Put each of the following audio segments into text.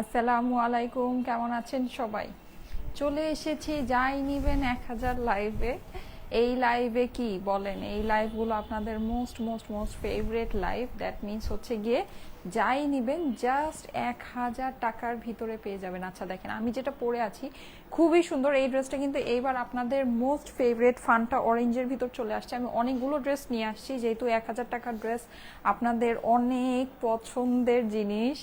আসসালামু আলাইকুম, কেমন আছেন সবাই? চলে এসেছি যাই নিবেন 1000 লাইভে। এই লাইভে কি বলেন, এই লাইভগুলো আপনাদের most most most favourite live. That means হচ্ছে গিয়ে যাই নিবেন জাস্ট 1000 টাকার ভিতরে পেয়ে যাবেন। আচ্ছা দেখেন, আমি যেটা পরে আছি খুবই সুন্দর। এই ড্রেসটা কিন্তু এইবার আপনাদের মোস্ট ফেভারিট ফান্টা অরেঞ্জের ভিতর চলে আসছে। আমি অনেকগুলো ড্রেস নিয়ে আসছি, যেহেতু 1000 টাকার ড্রেস আপনাদের অনেক পছন্দের জিনিস।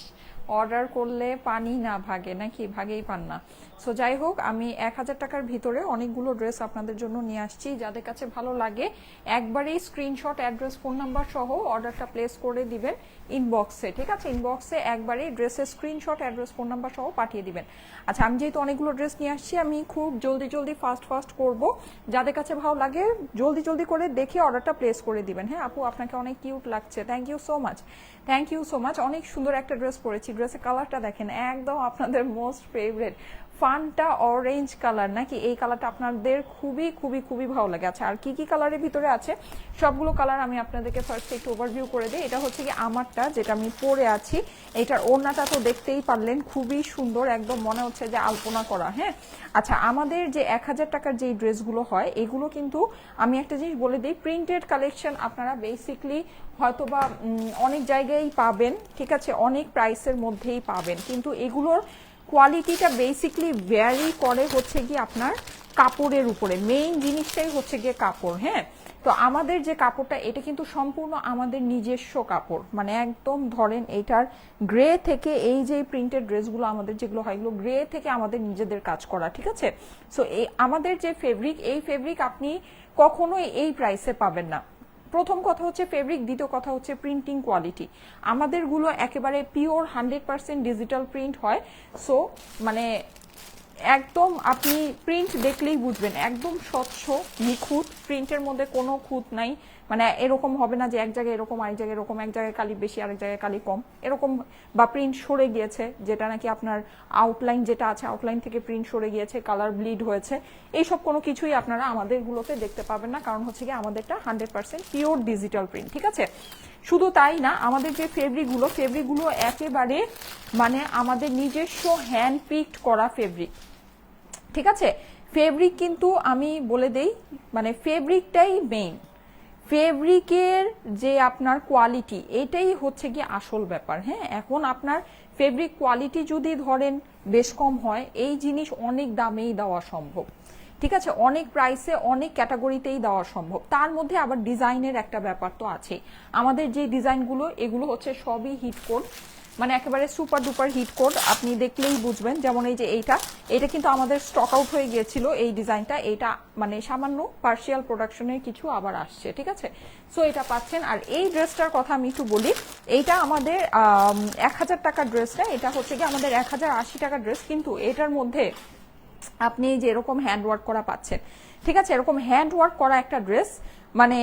অর্ডার করলে পানি না ভাগে, নাকি ভাগেই পান না। সো যাই হোক, আমি 1000 টাকার ভিতরে অনেকগুলো ড্রেস আপনাদের জন্য নিয়ে আসছি। যাদের কাছে ভালো লাগে একবারেই স্ক্রিনশট, অ্যাড্রেস, ফোন নাম্বার সহ অর্ডারটা প্লেস করে দিবেন ইনবক্সে। ঠিক আছে, ইনবক্সে একবারেই ড্রেসের স্ক্রিনশট, অ্যাড্রেস, ফোন নাম্বার সহ পাঠিয়ে দিবেন। আচ্ছা, আমি যেহেতু অনেকগুলো ড্রেস নিয়ে আসছি, আমি খুব জলদি জলদি ফাস্ট করব। যাদের কাছে ভালো লাগে জলদি জলদি করে দেখে অর্ডারটা প্লেস করে দিবেন। হ্যাঁ আপু, আপনাকে অনেক কিউট লাগছে, thank you so much, thank you so much. অনেক সুন্দর একটা ড্রেস পরেছি। ড্রেসের কালারটা দেখেন, একদম আপনাদের most favourite Fanta orange colour, নাকি এই কালারটা আপনাদের খুবই খুবই খুবই ভালো লাগে। আচ্ছা, আর কি কি কালারের ভিতরে আছে সবগুলো কালার আমি আপনাদেরকে ফার্স্টে একটু ওভারভিউ করে দিই। এটা হচ্ছে কি আমারটা, যেটা আমি পরে আছি। এটার ওড়নাটা তো দেখতেই পারলেন, খুবই সুন্দর, একদম মনে হচ্ছে যে আলপনা করা। হ্যাঁ আচ্ছা, আমাদের যে 1000 টাকার যেই ড্রেসগুলো হয় এগুলো কিন্তু আমি একটা জিনিস বলে দিই, প্রিন্টেড কালেকশন আপনারা বেসিকলি হয়তোবা অনেক জায়গায় পাবেন, ঠিক আছে, অনেক প্রাইসের মধ্যেই পাবেন, কিন্তু এগুলোর কোয়ালিটিটা বেসিকলি ভ্যারি করে হচ্ছে কি আপনার কাপড়ের উপরে। মেইন জিনিসটাই হচ্ছে গিয়ে কাপড়। হ্যাঁ, তো আমাদের যে কাপড়টা এটা কিন্তু সম্পূর্ণ আমাদের নিজস্ব কাপড়, মানে একদম ধরেন এইটার গ্রে থেকে এই যে প্রিন্টেড ড্রেসগুলো আমাদের যেগুলো হয় এগুলো গ্রে থেকে আমাদের নিজেদের কাজ করা। ঠিক আছে, সো এই আমাদের যে ফেব্রিক, এই ফেব্রিক আপনি কখনোই এই প্রাইসে পাবেন না। প্রথম কথা হচ্ছে ফেব্রিক, দ্বিতীয় কথা হচ্ছে প্রিন্টিং কোয়ালিটি। আমাদেরগুলো একেবারে পিওর 100% ডিজিটাল প্রিন্ট হয়। সো মানে একদম আপনি প্রিন্ট দেখলেই বুঝবেন, একদম স্বচ্ছ নিখুঁত, প্রিন্টের মধ্যে কোনো খুঁত নাই। মানে এরকম হবে না যে এক জায়গায় এরকম, আরেক জায়গায় এরকম, এক জায়গায় কালি বেশি আরেক জায়গায় কালি কম এরকম, বা প্রিন্ট সরে গিয়েছে, যেটা নাকি আপনার আউটলাইন যেটা আছে আউটলাইন থেকে প্রিন্ট সরে গিয়েছে, কালার ব্লিড হয়েছে, এইসব কোনো কিছুই আপনারা আমাদেরগুলোতে দেখতে পাবেন না। কারণ হচ্ছে কি আমাদেরটা 100% পিওর ডিজিটাল প্রিন্ট। ঠিক আছে, শুধু তাই না, আমাদের যে ফেব্রিকগুলো একেবারে মানে আমাদের নিজস্ব হ্যান্ড পিকড করা ফেব্রিক। ঠিক আছে, ফেব্রিক কিন্তু আমি বলে দেই, মানে ফেব্রিকটাই মেইন। ফেব্রিকের যে আপনার কোয়ালিটি, এটাই হচ্ছে কি আসল ব্যাপার। হ্যাঁ, এখন আপনার ফেব্রিক কোয়ালিটি যদি ধরেন বেশ কম হয়, এই জিনিস অনেক দামেই দেওয়া সম্ভব। ঠিক আছে, অনেক প্রাইসে অনেক ক্যাটাগরিতেই দেওয়া সম্ভব। তার মধ্যে আবার ডিজাইনের একটা ব্যাপার তো আছে। আমাদের যে ডিজাইনগুলো এগুলো হচ্ছে সবই হিট কোড, মানে একেবারে সুপার ডুপার হিট কোড, আপনি দেখলেই বুঝবেন। যেমন এই যে এটা কিন্তু আমাদের স্টক আউট হয়ে গিয়েছিল এই ডিজাইনটা, এটা মানে সামান্য পার্শিয়াল প্রোডাকশনের কিছু আবার আসছে। ঠিক আছে, সো এটা পাচ্ছেন। আর এই ড্রেসটার কথা আমি একটু বলি, এইটা আমাদের 1000 টাকার ড্রেসটা, এটা হচ্ছে কি আমাদের 1080 টাকার ড্রেস, কিন্তু এটার মধ্যে আপনি যে এরকম হ্যান্ড ওয়ার্ক করা পাচ্ছেন। ঠিক আছে, এরকম হ্যান্ড ওয়ার্ক করা একটা ড্রেস, মানে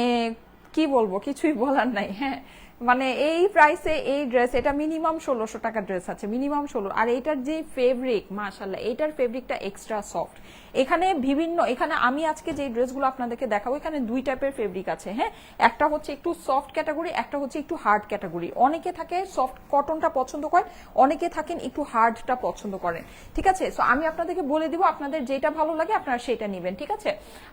কি বলবো, কিছুই বলার নাই। হ্যাঁ, মানে এই প্রাইসে এই ড্রেস, এটা মিনিমাম 1600 টাকার ড্রেস আছে, মিনিমাম 16। আর এইটার যে ফেব্রিক, মাশাআল্লাহ, এইটার ফেব্রিকটা এক্সট্রা সফট। এখানে এখানে আমি আজকে যে ড্রেসগুলো আপনাদেরকে দেখাবো, এখানে দুই টাইপের ফেব্রিক আছে। হ্যাঁ, একটা হচ্ছে একটু সফট ক্যাটাগরি, একটা হচ্ছে একটু হার্ড ক্যাটাগরি। অনেকে থাকে সফট কটনটা পছন্দ করেন, অনেকে থাকেন একটু হার্ডটা পছন্দ করেন। ঠিক আছে, সো আমি আপনাদেরকে বলে দিব আপনাদের যেটা ভালো লাগে আপনারা সেটা নেবেন। ঠিক আছে,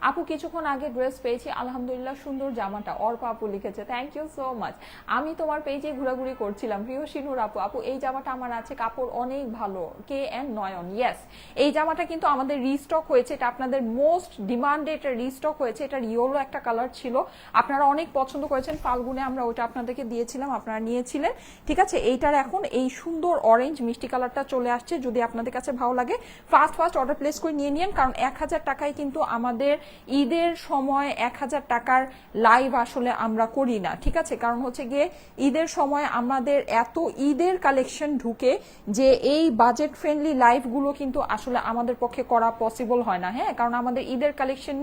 আপু কিছুক্ষণ আগে ড্রেস পেয়েছি, আলহামদুলিল্লাহ, সুন্দর জামাটা। অর্পা আপু লিখেছে, থ্যাংক ইউ সো মাচ। আমি তোমার পেজে ঘোরাঘুরি করছিলাম, প্রিয় সিনুর আপু। আপু এই জামাটা আমার আছে, কাপড় অনেক ভালো, কে এন নয়ন। ইয়েস, এই জামাটা কিন্তু আমাদের রিস্টক হয়েছে, এটা আপনাদের মোস্ট ডিমান্ডে এটা রিস্টক হয়েছে। এটার ইয়েলো একটা কালার ছিল, আপনারা অনেক পছন্দ করেছেন, ফাল্গুনে আমরা ওটা আপনাদেরকে দিয়েছিলাম, আপনারা নিয়েছিলেন। ঠিক আছে, এইটার এখন এই সুন্দর অরেঞ্জ মিষ্টি কালারটা চলে আসছে। যদি আপনাদের কাছে ভালো লাগে ফাস্ট অর্ডার প্লেস করে নিয়ে নিন, কারণ 1000 টাকায় কিন্তু আমাদের ঈদের সময় 1000 টাকার লাইভ আসলে আমরা করি না। ঠিক আছে, কারণ হচ্ছে গিয়ে ঈদের সময় আমাদের এত ঈদের কালেকশন ঢুকে যে এই বাজেট ফ্রেন্ডলি লাইভগুলো কিন্তু আসলে আমাদের পক্ষে করা পসিবল হয় না। হ্যাঁ, কারণ আমাদের ঈদের কালেকশন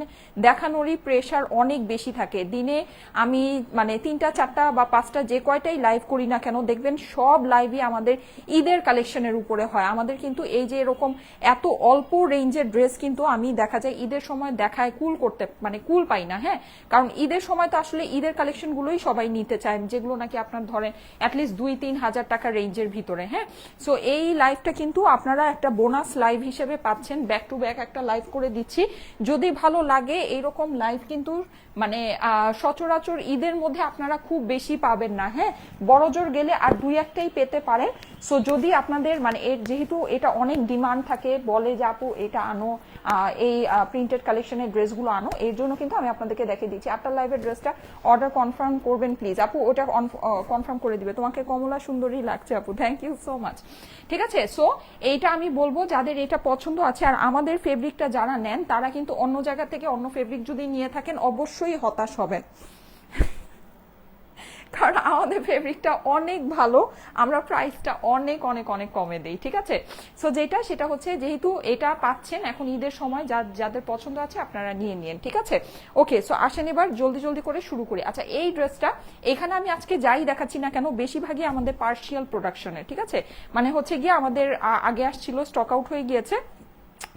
দেখানোরই প্রেশার অনেক বেশি থাকে। দিনে আমি মানে 3টা 4টা বা 5টা যে কয়টাই লাইভ করি না কেন, দেখবেন সব লাইভই আমাদের ঈদের কালেকশনের উপরে হয়। আমাদের কিন্তু এই যে এরকম এত অল্প রেঞ্জের ড্রেস কিন্তু আমি দেখা যায় ঈদের সময় দেখায় কুল পাই না। হ্যাঁ, কারণ ঈদের সময় তো আসলে ঈদের কালেকশন গুলোই সবাই নিতে চায়, যেগুলো যেগুলো নাকি আপনার ধরেন অ্যাটলিস্ট 2-3 হাজার টাকা রেঞ্জের ভিতরে। হ্যাঁ, সো এই লাইভটা কিন্তু আপনারা একটা বোনাস লাইভ হিসেবে পাচ্ছেন, ব্যাক টু ব্যাক একটা লাইভ করে দিচ্ছি। যদি ভালো লাগে এইরকম লাইভ কিন্তু মানে সচরাচর ঈদের মধ্যে আপনারা খুব বেশি পাবেন না। হ্যাঁ, বড়জোর গেলে আর 2-1টাই পেতে পারেন। সো যদি আপনাদের মানে এর যেহেতু এটা অনেক ডিমান্ড থাকে, বলে যে আপু এটা আনো, এই প্রিন্টেড কালেকশনের ড্রেসগুলো আনো, এর জন্য কিন্তু আমি আপনাদেরকে দেখিয়ে দিচ্ছি। আপনার লাইভের ড্রেসটা অর্ডার কনফার্ম করবেন প্লিজ। আপু ওটা কনফার্ম করে দিবে, তোমাকে কমলা সুন্দরী লাগছে আপু, থ্যাংক ইউ সো মাচ। ঠিক আছে, সো এইটা আমি বলবো যাদের এটা পছন্দ আছে আর আমাদের ফেব্রিকটা যারা নেন তারা কিন্তু অন্য জায়গা থেকে অন্য ফেব্রিক যদি নিয়ে থাকেন অবশ্যই হতাশ হবেন, কারণ আমাদের ফেব্রিকটা অনেক ভালো, আমরা প্রাইসটা অনেক অনেক অনেক কমে দেই। ঠিক আছে, সো সেটা হচ্ছে যেহেতু এটা পাচ্ছেন এখন ঈদের সময়, যাদের পছন্দ আছে আপনারা নিয়ে নিন। ঠিক আছে, ওকে, সো আসেন এবার জলদি জলদি করে শুরু করি। আচ্ছা, এই ড্রেসটা এখানে আমি আজকে যাই দেখাচ্ছি না কেন, বেশিরভাগই আমাদের পার্শিয়াল প্রোডাকশনের। ঠিক আছে, মানে হচ্ছে গিয়ে আমাদের আগে আসছিল, স্টক আউট হয়ে গিয়েছে,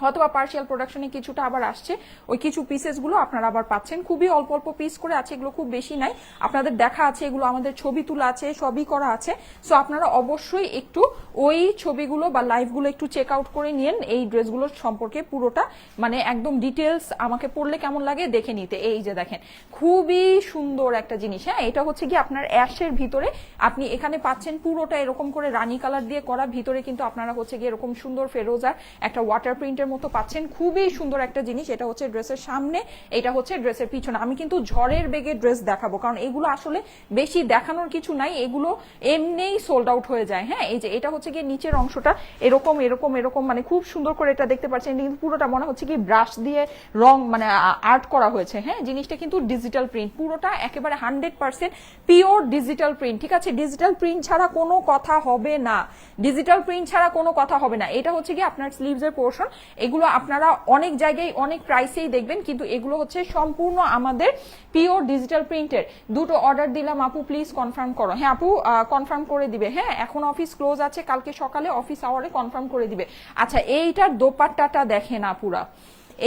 অথবা পার্শিয়াল প্রোডাকশনে কিছুটা আবার আসছে, ওই কিছু পিসেস গুলো আপনারা আবার পাচ্ছেন। খুবই অল্প অল্প পিস করে আছে, এগুলো খুব বেশি নাই, আপনাদের দেখা আছে, এগুলো আমাদের ছবি তোলা আছে, সবই করা আছে। সো আপনারা অবশ্যই একটু ওই ছবিগুলো বা লাইভগুলো একটু চেক আউট করে নিন এই ড্রেসগুলোর সম্পর্কে পুরোটা, মানে একদম ডিটেলস আমাকে পড়লে কেমন লাগে দেখে নিতে। এই যে দেখেন, খুবই সুন্দর একটা জিনিস। হ্যাঁ, এটা হচ্ছে কি আপনার অ্যাশের ভিতরে আপনি এখানে পাচ্ছেন পুরোটা এরকম করে রানী কালার দিয়ে করা, ভিতরে কিন্তু আপনারা হচ্ছে গিয়ে এরকম সুন্দর ফেরোজার একটা ওয়াটার প্রিন্টের মতো পাচ্ছেন, খুবই সুন্দর একটা জিনিস। এটা হচ্ছে ড্রেসের সামনে, এটা হচ্ছে ড্রেসের পিছনে। আমি কিন্তু ঝড়ের বেগে ড্রেস দেখাবো, কারণ এগুলো আসলে বেশি দেখানোর কিছু নাই, এগুলো এমনিই সোল্ড আউট হয়ে যায়। হ্যাঁ, এই যে এটা হচ্ছে গিয়ে নিচের অংশটা এরকম এরকম এরকম, মানে খুব সুন্দর করে এটা দেখতে পাচ্ছেন, কিন্তু পুরোটা মনে হচ্ছে কি ব্রাশ দিয়ে রং মানে আর্ট করা হয়েছে। হ্যাঁ, জিনিসটা কিন্তু ডিজিটাল প্রিন্ট, পুরোটা একেবারে 100% পিওর ডিজিটাল প্রিন্ট। ঠিক আছে, ডিজিটাল প্রিন্ট ছাড়া কোনো কথা হবে না, ডিজিটাল প্রিন্ট ছাড়া কোনো কথা হবে না। এটা হচ্ছে কি আপনার স্লিভসের পোর্শন, এগুলো আপনারা অনেক জায়গায় অনেক প্রাইসেই দেখবেন, কিন্তু এগুলো হচ্ছে সম্পূর্ণ আমাদের পিওর ডিজিটাল প্রিন্টের। দুটো অর্ডার দিলাম আপু, প্লিজ কনফার্ম করো। হ্যাঁ আপু, কনফার্ম করে দিবে। হ্যাঁ, এখন অফিস ক্লোজ আছে, কালকে সকালে অফিস আওয়ারে কনফার্ম করে দিবে। আচ্ছা, এইটার দোপাট্টাটা দেখেন আপুরা,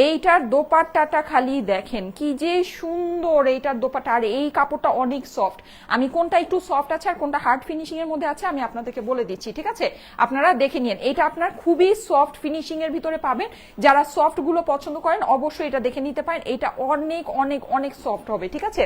এইটার দোপাট্টাটা খালি দেখেন কি যে সুন্দর এইটার দোপাট্টা, আর এই কাপড়টা অনেক সফট। আমি কোনটা একটু সফট আছে আর কোনটা হার্ড ফিনিশিং এর মধ্যে আছে আমি আপনাদেরকে বলে দিচ্ছি। ঠিক আছে, আপনারা দেখে নিন, এটা আপনার খুবই সফট ফিনিশিং এর ভিতরে পাবেন। যারা সফট গুলো পছন্দ করেন অবশ্যই এটা দেখে নিতে পারেন, এটা অনেক অনেক অনেক সফট হবে। ঠিক আছে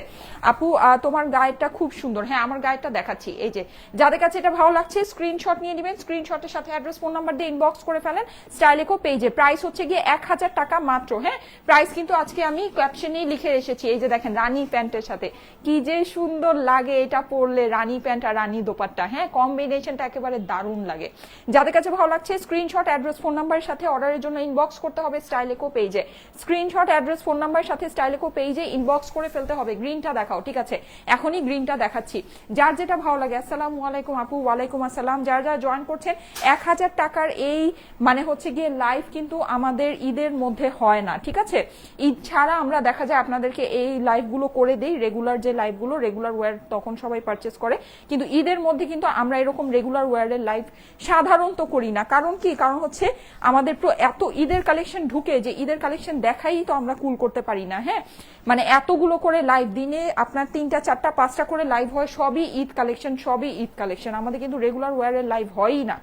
আপু, তোমার গায়েরটা খুব সুন্দর। হ্যাঁ, আমার গায়েরটা দেখাচ্ছি। এই যে যাদের কাছে এটা ভালো লাগছে স্ক্রিনশট নিয়ে নেবেন, স্ক্রিনশটের সাথে অ্যাড্রেস ফোন নাম্বার দিয়ে ইনবক্স করে ফেলেন স্টাইলেকো পেজে। প্রাইস হচ্ছে গিয়ে 1000 টাকা মাত্র। হ্যাঁ, প্রাইস কিন্তু আজকে আমি ক্যাপশনেই লিখে এসেছি। এই যে দেখেন, রানী প্যান্টের সাথে কি যে সুন্দর লাগে এটা পরলে, রানী প্যান্ট আর রানী দোপাট্টা। হ্যাঁ, কম্বিনেশনটা একেবারে দারুণ লাগে। যাদের কাছে ভালো লাগছে স্ক্রিনশট অ্যাড্রেস ফোন নাম্বারের সাথে অর্ডারের জন্য ইনবক্স করতে হবে স্টাইলেকো পেজে। স্ক্রিনশট অ্যাড্রেস ফোন নাম্বারের সাথে স্টাইলেকো পেজে ইনবক্স করে ফেলতে হবে। গ্রিনটা দেখাও। ঠিক আছে, এখনই গ্রিনটা দেখাচ্ছি, যার যেটা ভালো লাগে। আসসালামু আলাইকুম আপু। ওয়ালাইকুম আসসালাম। যারা যারা জয়েন করছেন, 1000 টাকার এই মানে হচ্ছে গিয়ে লাইভ কিন্তু আমাদের ঈদের মধ্যে হয় না। ঠিক আছে, ঈদ ছাড়া আমরা দেখা যায় আপনাদেরকে এই লাইভগুলো করে দেই, রেগুলার যে লাইভগুলো, রেগুলার ওয়্যার তখন সবাই পারচেস করে, কিন্তু ঈদের মধ্যে কিন্তু আমরা এরকম রেগুলার ওয়্যারের লাইভ সাধারণত করি না। কারণ কি, কারণ হচ্ছে আমাদের তো এত ঈদের কালেকশন ঢুকে যে ঈদের কালেকশন দেখাই তো আমরা কুল করতে পারি না। হ্যাঁ, মানে এতগুলো করে লাইভ, দিনে আপনার 3টা 4টা 5টা করে লাইভ হয়, সবই ঈদ কালেকশন, সবই ঈদ কালেকশন, আমাদের কিন্তু রেগুলার ওয়্যারের লাইভ হয়ই না।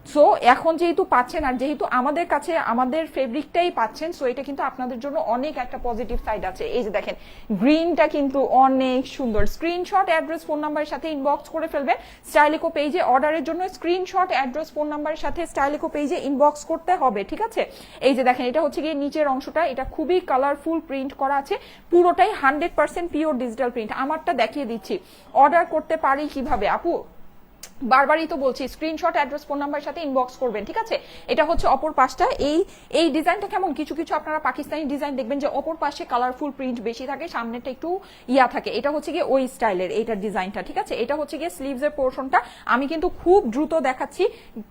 সো এখন যেহেতু পাচ্ছেন আর যেহেতু আমাদের কাছে আমাদের ফেব্রিকটাই পাচ্ছেন, সো এটা কিন্তু আপনাদের জন্য অনেক একটা পজিটিভ সাইড আছে। এই যে দেখেন, গ্রিনটা কিন্তু অনেক সুন্দর। স্ক্রিনশট অ্যাড্রেস ফোন নাম্বারের সাথে ইনবক্স করে ফেলবেন স্টাইলেকো পেজে। অর্ডারের জন্য স্ক্রিনশট অ্যাড্রেস ফোন নাম্বারের সাথে স্টাইলেকো পেজে ইনবক্স করতে হবে। ঠিক আছে, এই যে দেখেন, এটা হচ্ছে গিয়ে নিচের অংশটা, এটা খুবই কালারফুল প্রিন্ট করা আছে, পুরোটাই 100% পিওর ডিজিটাল প্রিন্ট। আমারটা দেখিয়ে দিচ্ছি অর্ডার করতে পারি কিভাবে আপু, বারবারই তো বলছি স্ক্রিনশট অ্যাড্রেস ফোন নাম্বারের সাথে ইনবক্স করবেন। ঠিক আছে, এটা হচ্ছে অপর পাশটা। এই ডিজাইনটা কেমন, কিছু কিছু আপনারা পাকিস্তানি ডিজাইন দেখবেন যে অপর পাশে কালারফুল প্রিন্ট বেশি থাকে, সামনেটা একটু ইয়া থাকে, এটা হচ্ছে গিয়ে ওই স্টাইলের এইটার ডিজাইনটা। ঠিক আছে, এটা হচ্ছে গিয়ে স্লিভসের পোর্শনটা। আমি কিন্তু খুব দ্রুত দেখাচ্ছি,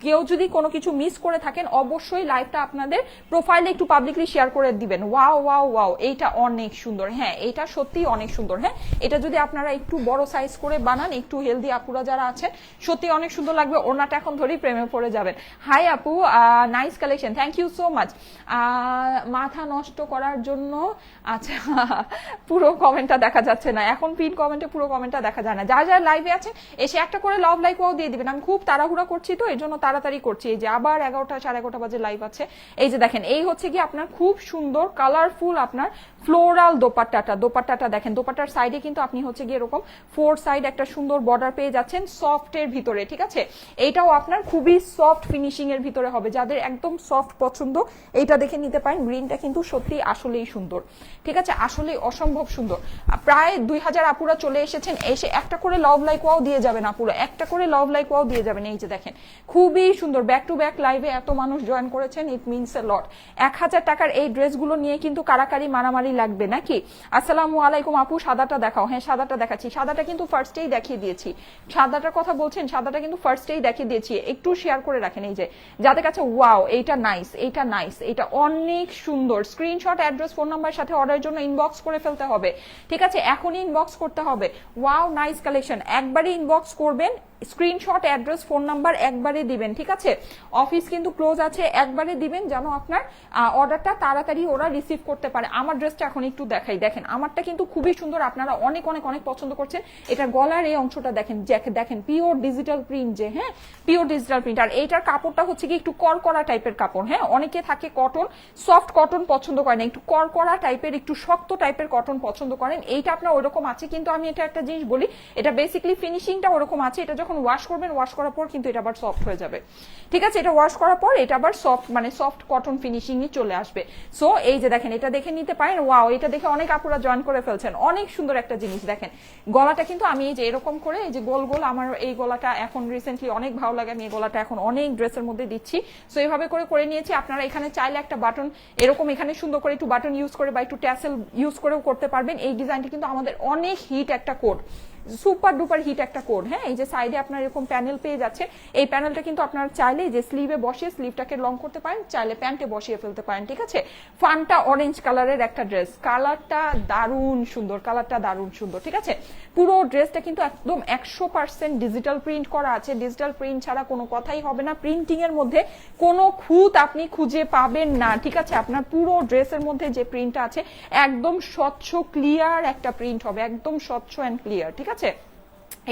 কেউ যদি কোনো কিছু মিস করে থাকেন অবশ্যই লাইভটা আপনাদের প্রোফাইলে একটু পাবলিকলি শেয়ার করে দিবেন। ওয়াও ওয়াও ওয়াও, এইটা অনেক সুন্দর। হ্যাঁ, এটা সত্যি অনেক সুন্দর। হ্যাঁ, এটা যদি আপনারা একটু বড় সাইজ করে বানান, একটু হেলদি আপুরা যারা আছেন সত্যি অনেক সুন্দর লাগবে, ওড়নাটা এখন ধরেই প্রেমে পড়ে যাবেন। হাই আপু, nice collection, thank you so much. মাথা নষ্ট করার জন্য, আচ্ছা পুরো কমেন্টটা দেখা যাচ্ছে না এখন, পিন কমেন্টে পুরো কমেন্টটা দেখা যায় না। যারা যারা লাইভে আছেন এসে একটা করে লাভ লাইক ওয়াও দিয়ে দিবেন, আমি খুব তাড়াহুড়া করছি তো এই জন্য তাড়াতাড়ি করছি। এই যে আবার 11টা 11:30 বাজে লাইভ আছে। এই যে দেখেন এই হচ্ছে কি আপনার খুব সুন্দর কালারফুল আপনার ফ্লোরাল দোপাট্টাটা দেখেন, দোপাট্টার সাইডে কিন্তু আপনি হচ্ছে গিয়ে এরকম 4 সাইড একটা সুন্দর বর্ডার পেয়ে যাচ্ছেন সফটের ভিতরে, ঠিক আছে। এইটাও আপনার খুবই সফট ফিনিশিং এর ভিতরে হবে, যাদের একদম সফট পছন্দ এইটা দেখে নিতে পারেন। গ্রিনটা কিন্তু সত্যি আসলেই সুন্দর, ঠিক আছে, আসলেই অসম্ভব সুন্দর। প্রায় 2000 আপুরা চলে এসেছেন, এসে একটা করে লাভ লাইক ওয়াও দিয়ে যাবেন আপুরা, একটা করে লাভ লাইক ওয়াও দিয়ে যাবেন। এই যে দেখেন খুবই সুন্দর, ব্যাক টু ব্যাক লাইভে এত মানুষ জয়েন করেছেন, ইট মিনস এ লট। 1000 টাকার এই ড্রেসগুলো নিয়ে কিন্তু কারাকারি মারামারি লাগবে নাকি। আসসালামু আলাইকুম আপু, সাদাটা দেখাও। হ্যাঁ সাদাটা দেখাচ্ছি, সাদাটা কিন্তু ফার্স্টেই দেখিয়ে দিয়েছি। সাদাটার কথা বলছেন, সাদাটা কিন্তু ফার্স্টেই দেখিয়ে দিয়েছি, একটু শেয়ার করে রাখেন। এই যে যাদের কাছে ওয়াও এইটা নাইস, এইটা নাইস, এটা অনেক সুন্দর, স্ক্রিনশট অ্যাড্রেস ফোন নাম্বার সাথে অর্ডারের জন্য ইনবক্স করে ফেলতে হবে, ঠিক আছে, এখনই ইনবক্স করতে হবে। ওয়াও নাইস কালেকশন, একবারই ইনবক্স করবেন, স্ক্রিনশট অ্যাড্রেস ফোন নাম্বার একবারে দিবেন, ঠিক আছে। অফিস কিন্তু ক্লোজ আছে, একবারে দিবেন যেন আপনার অর্ডারটা তাড়াতাড়ি ওরা রিসিভ করতে পারে। আমার ড্রেসটা এখন একটু দেখাই, দেখেন আমারটা কিন্তু খুবই সুন্দর, আপনারা অনেক অনেক অনেক পছন্দ করছেন। এটা গলার এই অংশটা দেখেন, দেখেন পিওর ডিজিটাল প্রিন্ট, যে হ্যাঁ পিওর ডিজিটাল প্রিন্ট। আর এইটার কাপড়টা হচ্ছে কি একটু করকরা টাইপের কাপড়, হ্যাঁ অনেকে থাকে কটন, সফট কটন পছন্দ করেন, একটু করকরা টাইপের একটু শক্ত টাইপের কটন পছন্দ করেন, এইটা আপনার ওরকম আছে। কিন্তু আমি এটা একটা জিনিস বলি, এটা বেসিক্যালি ফিনিশিংটা ওরকম আছে, এটা যখন ওয়াশ করবেন, ওয়াশ করার পর কিন্তু এটা আবার সফট হয়ে যাবে, ঠিক আছে, এটা ওয়াশ করার পর এটা আবার সফট মানে সফট কটন ফিনিশিং চলে আসবে। সো এই যে দেখেন এটা দেখে নিতে পারেন। ওয়াও, এটা দেখে অনেক আপুরা জয়েন করে ফেলছেন, অনেক সুন্দর একটা জিনিস। দেখেন গলাটা কিন্তু আমি এই যে এরকম করে এই যে গোল গোল, আমার এই গলাটা এখন রিসেন্টলি অনেক ভালো লাগে, আমি এই গলাটা এখন অনেক ড্রেসের মধ্যে দিচ্ছি। সো এইভাবে করে নিয়েছি। আপনারা এখানে চাইলে একটা বাটন এরকম এখানে সুন্দর করে একটু বাটন ইউজ করে বা একটু ট্যাসেল ইউজ করেও করতে পারবেন। এই ডিজাইনটা কিন্তু আমাদের অনেক হিট একটা কোড, সুপার ডুপার হিট একটা কোড। হ্যাঁ এই যে সাইডে আপনার এরকম প্যানেল পেয়ে যাচ্ছে, এই প্যানেলটা কিন্তু আপনারা চাইলে যে স্লিভে বসিয়ে স্লিভটাকে লং করতে পারেন, চাইলে প্যান্টে বসিয়ে ফেলতে পারেন, ঠিক আছে। ফান্টা অরেঞ্জ কালারের একটা ড্রেস, কালারটা দারুণ সুন্দর, কালারটা দারুণ সুন্দর, ঠিক আছে। পুরো ড্রেসটা কিন্তু একদম 100% ডিজিটাল প্রিন্ট করা আছে, ডিজিটাল প্রিন্ট ছাড়া কোনো কথাই হবে না। প্রিন্টিং এর মধ্যে কোনো খুঁত আপনি খুঁজে পাবেন না, ঠিক আছে। আপনার পুরো ড্রেসের মধ্যে যে প্রিন্টটা আছে একদম স্বচ্ছ ক্লিয়ার একটা প্রিন্ট হবে, একদম স্বচ্ছ অ্যান্ড ক্লিয়ার, ঠিক আছে।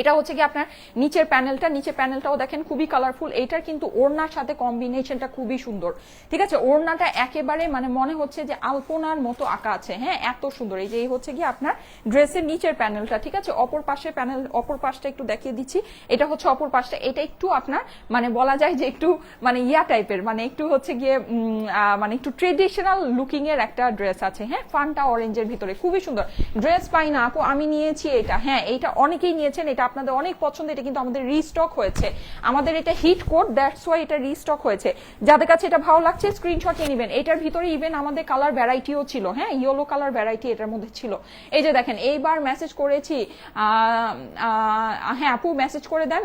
এটা হচ্ছে কি আপনার নিচের প্যানেলটা, নিচের প্যানেলটাও দেখেন খুবই কালারফুল। এইটার কিন্তু ওড়নার সাথে কম্বিনেশনটা খুবই সুন্দর, ঠিক আছে। ওড়নাটা একেবারে মানে মনে হচ্ছে যে আলপনার মতো আঁকা আছে, হ্যাঁ এত সুন্দর। এই যে এই হচ্ছে কি আপনার ড্রেসের নিচের প্যানেলটা, ঠিক আছে। অপর পাশে প্যানেল, অপর পাশটা একটু দেখিয়ে দিচ্ছি, এটা হচ্ছে অপর পাশটা। এটা একটু আপনার মানে বলা যায় যে একটু মানে ইয়া টাইপের, মানে একটু হচ্ছে গিয়ে মানে একটু ট্রেডিশনাল লুকিং এর একটা ড্রেস আছে, হ্যাঁ ফান্টা অরেঞ্জের ভিতরে খুবই সুন্দর ড্রেস। পাই না আপু, আমি নিয়েছি এটা, হ্যাঁ এইটা অনেকেই নিয়েছেন, এটা আপনাদের অনেক পছন্দ। এটা কিন্তু আমাদের রিস্টক হয়েছে, আমাদের এটা হিট কোড, দ্যাটস ওয়াই এটা রিস্টক হয়েছে। যাদের কাছে এটা ভালো লাগছে স্ক্রিনশট নিয়ে নেবেন। এটার ভিতরে ইভেন আমাদের কালার ভ্যারাইটিও ছিল, হ্যাঁ ইয়েলো কালার ভ্যারাইটি এটার মধ্যে ছিল। এই যে দেখেন এইবার মেসেজ করেছি, হ্যাঁ আপু মেসেজ করে দেন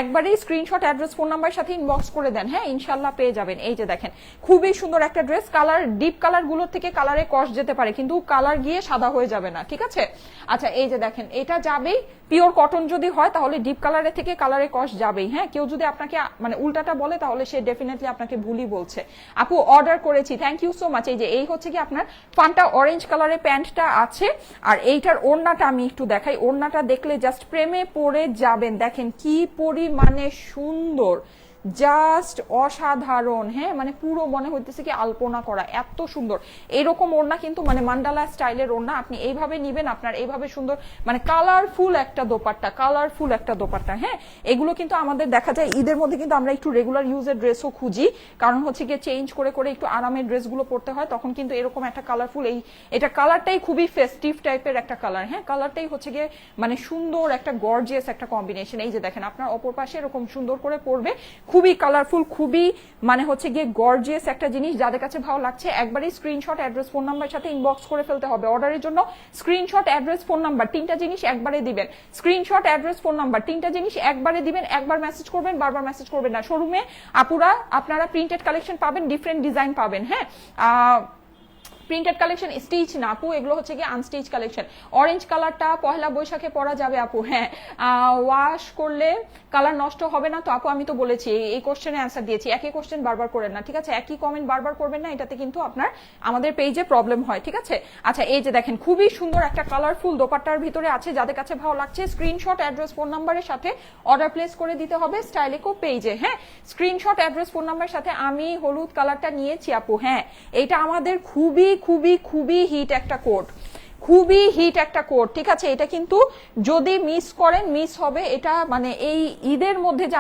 একবারেই স্ক্রিনশট অ্যাড্রেস ফোন নাম্বার সাথে ইনবক্স করে দেন, হ্যাঁ ইনশাল্লাহ পেয়ে যাবেন। এই যে দেখেন খুবই সুন্দর একটা ড্রেস, কালার ডিপ কালার গুলোর থেকে কালারে কস যেতে পারে কিন্তু কালার গিয়ে সাদা হয়ে যাবে না, ঠিক আছে। আচ্ছা এই যে দেখেন এটা যাবেই, পিওর কটন যদি হয় তাহলে ডিপ কালারের থেকে কালারে কস যাবেই, হ্যাঁ কেউ যদি আপনাকে মানে উল্টাটা বলে তাহলে সে ডেফিনেটলি আপনাকে ভুলই বলছে। আপু অর্ডার করেছি, থ্যাংক ইউ সো মাচ। এই যে এই হচ্ছে কি আপনার ফান্টা অরেঞ্জ কালারের প্যান্টটা আছে, আর এইটার ওড়নাটা আমি একটু দেখাই। ওড়নাটা দেখলে জাস্ট প্রেমে পড়ে যাবেন, দেখেন কি পরিমাণে সুন্দর, জাস্ট অসাধারণ, হ্যাঁ মানে পুরো মনে হইতেছে কি আলপনা করা, এত সুন্দর। এরকম ওড়না কিন্তু মানে মান্ডালা স্টাইলের ওড়না, আপনি এইভাবে নিবেন, আপনার এইভাবে সুন্দর মানে কালারফুল একটা দোপাট্টা, কালারফুল একটা দোপাট্টা। হ্যাঁ এগুলো কিন্তু আমাদের দেখা যায় ঈদের মধ্যে কিন্তু আমরা একটু রেগুলার ইউজের ড্রেসও খুঁজি, কারণ হচ্ছে গিয়ে চেঞ্জ করে করে একটু আরামের ড্রেসগুলো পরতে হয়, তখন কিন্তু এরকম একটা কালারফুল, এই এটা কালারটাই খুবই ফেস্টিভ টাইপের একটা কালার, হ্যাঁ কালারটাই হচ্ছে গিয়ে মানে সুন্দর একটা গর্জিয়াস একটা কম্বিনেশন। এই যে দেখেন আপনার অপর পাশে এরকম সুন্দর করে পরবে, খুবই কালারফুল, খুবই মানে হচ্ছে গিয়ে গর্জিয়াস একটা জিনিস। যাদের কাছে ভালো লাগছে একবারই স্ক্রিনশট অ্যাড্রেস ফোন নাম্বার সাথে ইনবক্স করে ফেলতে হবে। অর্ডারের জন্য স্ক্রিনশট অ্যাড্রেস ফোন নাম্বার তিনটা জিনিস একবারে দিবেন, স্ক্রিনশট অ্যাড্রেস ফোন নাম্বার তিনটা জিনিস একবারে দিবেন, একবার মেসেজ করবেন, বারবার মেসেজ করবেন না। শোরুমে আপুরা আপনারা প্রিন্টেড কালেকশন পাবেন, ডিফারেন্ট ডিজাইন পাবেন, হ্যাঁ প্রিন্টেড কালেকশন, স্টিচ না আপু, এগুলো হচ্ছে কি আনস্টিচ কালেকশন। অরেঞ্জ কালারটা পহেলা বৈশাখে পরা যাবে আপু, হ্যাঁ ওয়াশ করলে কালার নষ্ট হবে না তো আপু? আমি তো বলেছি এই কোশ্চেনে অ্যান্সার দিয়েছি, একই কোশ্চেন বারবার করেন না, ঠিক আছে? একই কমেন্ট বারবার করবেন না, এটাতে কিন্তু আপনার আমাদের পেজে প্রবলেম হয়, ঠিক আছে? আচ্ছা এই যে দেখেন খুবই সুন্দর একটা কালারফুল দোপাট্টার ভিতরে আছে, যাদের কাছে ভালো লাগছে স্ক্রিনশট অ্যাড্রেস ফোন নাম্বারের সাথে অর্ডার প্লেস করে দিতে হবে স্টাইলিকো পেজে, হ্যাঁ স্ক্রিনশট অ্যাড্রেস ফোন নাম্বারের সাথে। আমি হলুদ কালারটা নিয়েছি আপু, হ্যাঁ এটা আমাদের খুবই খুবই খুবই হিট একটা কোড, খুবই হিট একটা কোড, ঠিক আছে? এটা কিন্তু যদি মিস করেন মিস হবে, এটা মানে এই ঈদের মধ্যে যে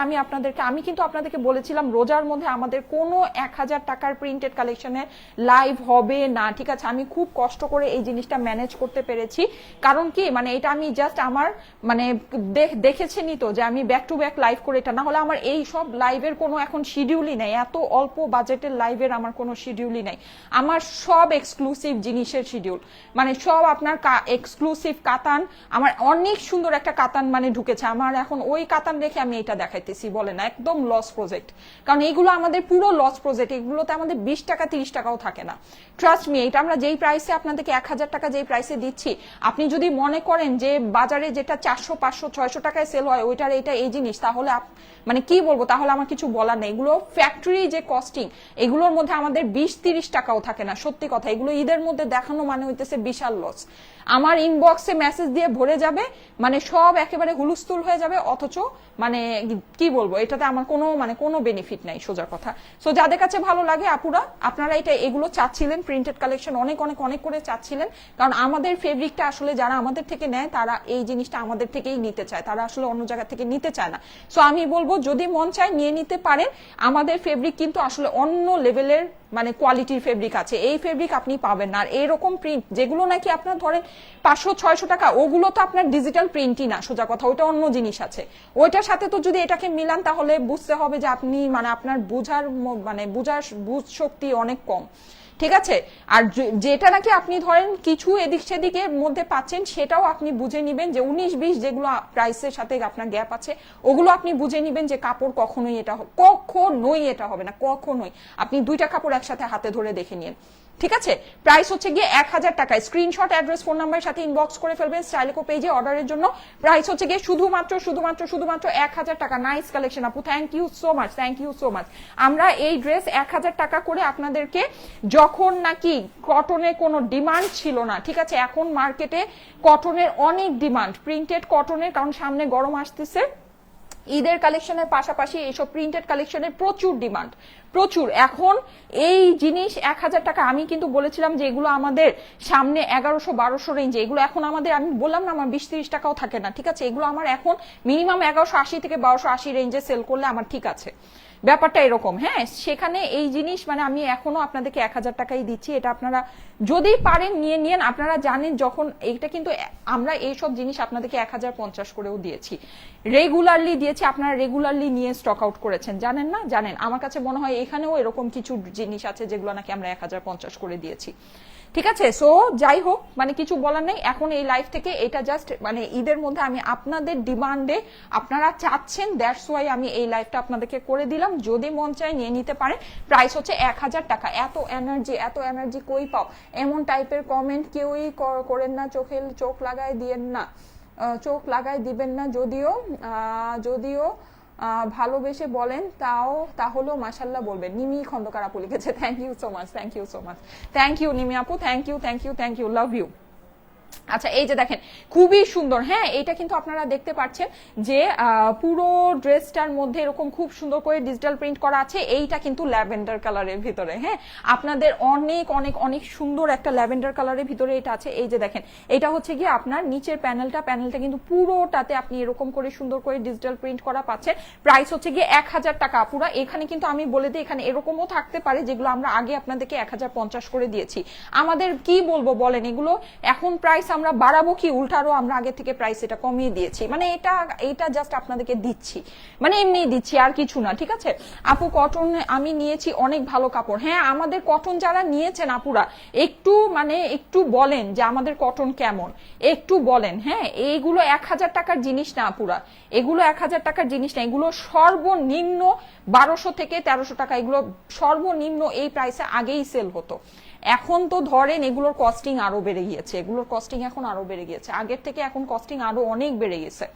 আমি কিন্তু আপনাদেরকে বলেছিলাম রোজার মধ্যে আমাদের কোনো 1000 টাকার প্রিন্টেড কালেকশনে লাইভ হবে না, ঠিক আছে? আমি খুব কষ্ট করে এই জিনিসটা ম্যানেজ করতে পেরেছি, কারণ কি মানে এটা আমি জাস্ট আমার মানে দেখেছেনই তো যে আমি ব্যাক টু ব্যাক লাইভ করে, এটা না হলে আমার এই সব লাইভের কোনো এখন শিডিউলই নেই, এত অল্প বাজেটের লাইভের আমার কোনো শিডিউলই নাই, আমার সব এক্সক্লুসিভ জিনিসের শিডিউল, মানে সব আপনার এক্সক্লুসিভ কাতান, আমার অনেক সুন্দর একটা কাতান মানে ঢুকেছে, আমার এখন ওই কাতান রেখে আমি এটা দেখাইতেছি, বলে না একদম লস প্রজেক্ট, কারণ এইগুলো আমাদের পুরো লস প্রজেক্ট, এগুলোতে আমাদের 20 টাকা 30 টাকাও থাকে না, ট্রাস্ট মি। এটা আমরা যেই প্রাইসে আপনাদেরকে 1000 টাকা যেই প্রাইসে দিচ্ছি, আপনি যদি মনে করেন যে বাজারে যেটা 400 500 600 টাকায় সেল হয় ওইটার এটা এই জিনিস, তাহলে মানে কি বলবো, তাহলে আমার কিছু বলার নেই। এগুলো ফ্যাক্টরি যে কস্টিং, এগুলোর মধ্যে আমাদের 20-30 টাকাও থাকে না, সত্যি কথা। এগুলো ঈদের মধ্যে দেখানো মানে হইতেছে বিশাল লস। আমার ইনবক্সে মেসেজ দিয়ে ভরে যাবে, মানে সব একেবারে হুলস্থুল হয়ে যাবে, অথচ মানে কি বলবো, এটাতে আমার কোনো বেনিফিট নাই, সোজা কথা। সো যাদের কাছে ভালো লাগে আপুরা, আপনারা এগুলো চাচ্ছিলেন, প্রিন্টেড কালেকশন অনেক অনেক অনেক করে চাচ্ছিলেন, কারণ আমাদের ফেব্রিকটা আসলে যারা আমাদের থেকে নেয় তারা এই জিনিসটা আমাদের থেকেই নিতে চায়, তারা আসলে অন্য জায়গা থেকে নিতে চায় না। সো আমি বলবো যদি মন চায় নিয়ে নিতে পারেন, আমাদের ফেব্রিক কিন্তু আসলে অন্য লেভেলের মানে কোয়ালিটির ফেব্রিক আছে, এই ফেব্রিক আপনি পাবেন না। আর এইরকম প্রিন্ট যেগুলো নাকি আপনার ধরেন 500-600 টাকা, ওগুলো তো আপনার ডিজিটাল প্রিন্টই না, সোজা কথা, ওইটা অন্য জিনিস আছে। ওইটার সাথে তো যদি এটাকে মিলান তাহলে বুঝতে হবে যে আপনি মানে আপনার বুঝ শক্তি অনেক কম, ঠিক আছে? আর যেটা নাকি আপনি ধরেন কিছু এদিক সেদিকের মধ্যে পাচ্ছেন, সেটাও আপনি বুঝে নিবেন যে 19-20 যেগুলো প্রাইসের সাথে আপনার গ্যাপ আছে, ওগুলো আপনি বুঝে নিবেন যে কাপড় কখনোই এটা হবে না, কখনোই। আপনি 2টা কাপড় একসাথে হাতে ধরে দেখে নিন, ঠিক আছে? প্রাইস হচ্ছে গিয়ে 1000 টাকা। স্ক্রিনশট অ্যাড্রেস ফোন নাম্বারের সাথে ইনবক্স করে ফেলবেন স্টাইলিকো পেজে অর্ডারের জন্য। প্রাইস হচ্ছে গিয়ে শুধুমাত্র 1000 টাকা। নাইস কালেকশন আপু, থ্যাংক ইউ সো মাচ। আমরা এই ড্রেস 1000 টাকা করে আপনাদেরকে, যখন নাকি কটনের কোনো ডিমান্ড ছিল না, ঠিক আছে, এখন মার্কেটে কটনের অনেক ডিমান্ড, প্রিন্টেড কটনের, কারণ সামনে গরম আসতেছে, ঈদের কালেকশনের পাশাপাশি এইসব প্রিন্টেড কালেকশনের প্রচুর ডিমান্ড, প্রচুর। এখন এই জিনিস 1000 টাকা, আমি কিন্তু বলেছিলাম যে এগুলো আমাদের সামনে 1100-1200 রেঞ্জে, এগুলো এখন আমাদের, আমি বললাম না আমার 20-30 টাকাও থাকে না, ঠিক আছে? এগুলো আমার এখন মিনিমাম 1180 থেকে 1280 রেঞ্জে সেল করলে আমার ঠিক আছে, ব্যাপারটা এরকম। হ্যাঁ, সেখানে এই জিনিস মানে আমি এখনো আপনাদেরকে 1000 টাকাই দিচ্ছি, এটা আপনারা যদি পারেন নিয়ে নিন। আপনারা জানেন যখন এইটা কিন্তু আমরা এইসব জিনিস আপনাদেরকে 1050 করেও দিয়েছি, রেগুলারলি দিয়েছি, আপনারা রেগুলারলি নিয়ে স্টক আউট করেছেন, জানেন না? জানেন। আমার কাছে মনে হয় এখানেও এরকম কিছু জিনিস আছে যেগুলো নাকি আমরা 1050 করে দিয়েছি, ঠিক আছে? সো যাই হোক, মানে কিছু বলার নেই। এখন এই লাইভ থেকে এটা জাস্ট মানে ঈদের মধ্যে আমি আপনাদের ডিমান্ডে, আপনারা চাচ্ছেন, দ্যাটস ওয়াই আমি এই লাইভটা আপনাদেরকে করে দিলাম। যদি মন চায় নিয়ে নিতে পারেন। প্রাইস হচ্ছে 1000 টাকা। এত এনার্জি কই পাও? এমন টাইপের কমেন্ট কেউই করেন না, চোখ লাগায় দিয়েন না, চোখ লাগায় দিবেন না। যদিও ভালোবেসে বলেন তাহলেও মাশাল্লাহ বলবেন। নিমি খন্দকার আপু লিখেছে, thank you so much, thank you Nimi আপু, থ্যাংক ইউ, লাভ ইউ। আচ্ছা এই যে দেখেন খুবই সুন্দর, হ্যাঁ এটা কিন্তু আপনারা দেখতে পাচ্ছেন যে পুরো ড্রেসটার মধ্যে এরকম খুব সুন্দর করে ডিজিটাল প্রিন্ট করা আছে। এইটা কিন্তু ল্যাভেন্ডার কালারের ভিতরে, হ্যাঁ আপনাদের অনেক অনেক অনেক সুন্দর একটা ল্যাভেন্ডার কালারের ভিতরে এটা আছে। এই যে দেখেন এটা হচ্ছে গিয়ে আপনার নিচের প্যানেলটা কিন্তু পুরোটাতে আপনি এরকম করে সুন্দর করে ডিজিটাল প্রিন্ট করা পাচ্ছেন। প্রাইস হচ্ছে গিয়ে 1000 টাকা পুরো। এখানে কিন্তু আমি বলে দিই এখানে এরকমও থাকতে পারে যেগুলো আমরা আগে আপনাদেরকে 1050 করে দিয়েছি। আমাদের কি বলবো বলেন, এগুলো এখন প্রাইস প্রাইস আমরা বাড়াবো কি, উল্টারও আমরা আগে থেকে প্রাইস এটা কমিয়ে দিয়েছি, মানে এটা জাস্ট আপনাদেরকে দিচ্ছি, মানে এমনি দিচ্ছি আর কিছু না। ঠিক আছে আপু, কটন আমি নিয়েছি, অনেক ভালো কাপড়। হ্যাঁ, আমাদের কটন যারা নিয়েছেন আপুরা একটু বলেন যে আমাদের কটন কেমন, একটু বলেন। হ্যাঁ, এইগুলো 1000 টাকার জিনিস না আপুরা, এগুলো 1000 টাকার জিনিস না, এগুলো সর্বনিম্ন 1200 থেকে 1300 টাকা, এগুলো সর্বনিম্ন এই প্রাইসে আগেই সেল হতো। এখন তো ধরেন এগুলোর কস্টিং আরো বেড়ে গিয়েছে, এগুলোর কস্টিং এখন আরো বেড়ে গিয়েছে, আগের থেকে এখন কস্টিং আরো অনেক বেড়ে গেছে।